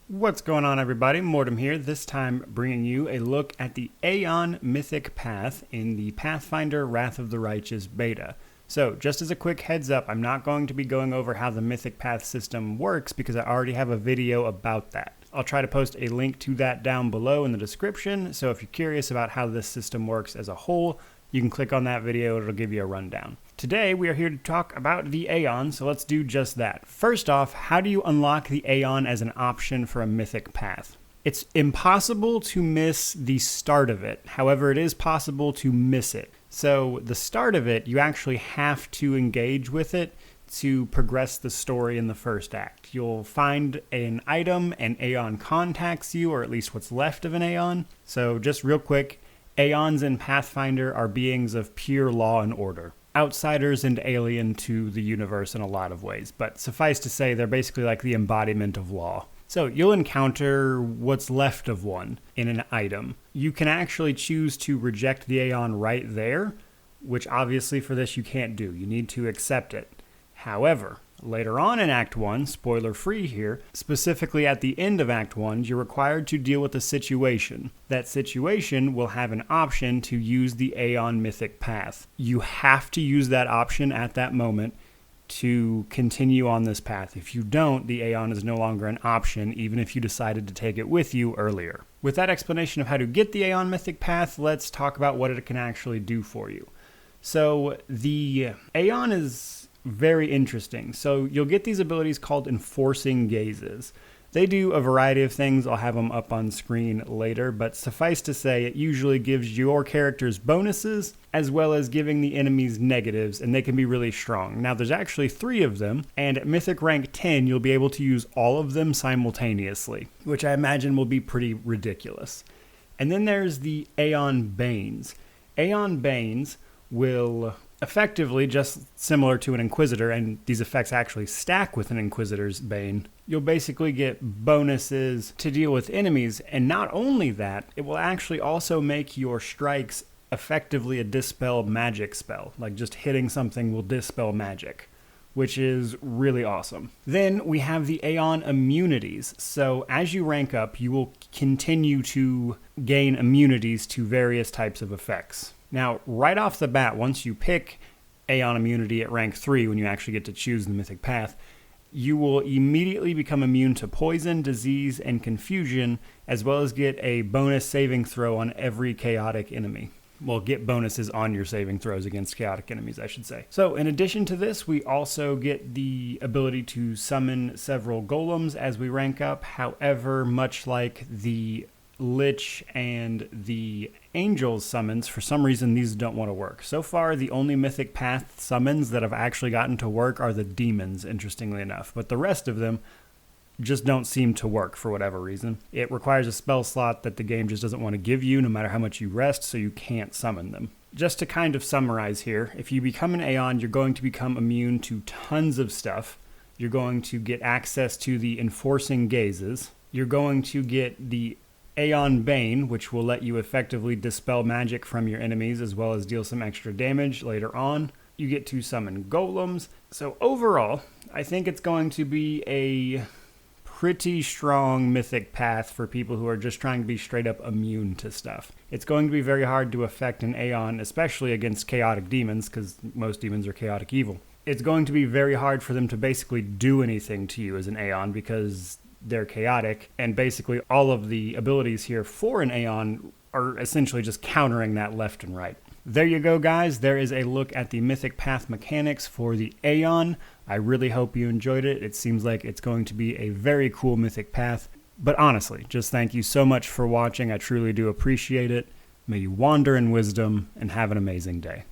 What's going on, everybody? Mortem here, this time bringing you a look at the Aeon Mythic Path in the Pathfinder Wrath of the Righteous beta. So, just as a quick heads up, I'm not going to be going over how the Mythic Path system works because I already have a video about that. I'll try to post a link to that down below in the description, so if you're curious about how this system works as a whole, you can click on that video, it'll give you a rundown. Today, we are here to talk about the Aeon, so let's do just that. First off, how do you unlock the Aeon as an option for a Mythic Path? It's impossible to miss the start of it. However, it is possible to miss it. So the start of it, you actually have to engage with it to progress the story in the first act. You'll find an item, and Aeon contacts you, or at least what's left of an Aeon. So just real quick, Aeons in Pathfinder are beings of pure law and order. Outsiders and alien to the universe in a lot of ways, but suffice to say they're basically like the embodiment of law. So you'll encounter what's left of one in an item. You can actually choose to reject the Aeon right there, which obviously for this you can't do. You need to accept it. However, later on in Act 1, spoiler free here, specifically at the end of Act 1, you're required to deal with a situation. That situation will have an option to use the Aeon Mythic Path. You have to use that option at that moment to continue on this path. If you don't, the Aeon is no longer an option, even if you decided to take it with you earlier. With that explanation of how to get the Aeon Mythic Path, let's talk about what it can actually do for you. So the Aeon is very interesting. So you'll get these abilities called enforcing gazes. They do a variety of things. I'll have them up on screen later, but suffice to say it usually gives your characters bonuses as well as giving the enemies negatives, and they can be really strong. Now there's actually 3 of them, and at Mythic Rank 10 you'll be able to use all of them simultaneously, which I imagine will be pretty ridiculous. And then there's the Aeon Baines. Aeon Baines will effectively, just similar to an Inquisitor, and these effects actually stack with an Inquisitor's Bane, you'll basically get bonuses to deal with enemies, and not only that, it will actually also make your strikes effectively a dispel magic spell. Like just hitting something will dispel magic, which is really awesome. Then we have the Aeon immunities. So as you rank up, you will continue to gain immunities to various types of effects. Now, right off the bat, once you pick Aeon immunity at rank 3, when you actually get to choose the Mythic Path, you will immediately become immune to poison, disease, and confusion, as well as get a bonus saving throw on every chaotic enemy. Well, get bonuses on your saving throws against chaotic enemies, I should say. So, in addition to this, we also get the ability to summon several golems as we rank up. However, much like the Lich and the Angels summons, for some reason these don't want to work. So far, the only Mythic Path summons that have actually gotten to work are the demons, interestingly enough. But the rest of them just don't seem to work for whatever reason. It requires a spell slot that the game just doesn't want to give you no matter how much you rest, so you can't summon them. Just to kind of summarize here, if you become an Aeon, you're going to become immune to tons of stuff. You're going to get access to the enforcing gazes. You're going to get the Aeon Bane, which will let you effectively dispel magic from your enemies as well as deal some extra damage later on. You get to summon golems. So overall, I think it's going to be a pretty strong Mythic Path for people who are just trying to be straight up immune to stuff. It's going to be very hard to affect an Aeon, especially against chaotic demons, because most demons are chaotic evil. It's going to be very hard for them to basically do anything to you as an Aeon because they're chaotic, and basically all of the abilities here for an Aeon are essentially just countering that left and right. There you go, guys. There is a look at the Mythic Path mechanics for the Aeon. I really hope you enjoyed it. It seems like it's going to be a very cool Mythic Path. But honestly, just thank you so much for watching. I truly do appreciate it. May you wander in wisdom and have an amazing day.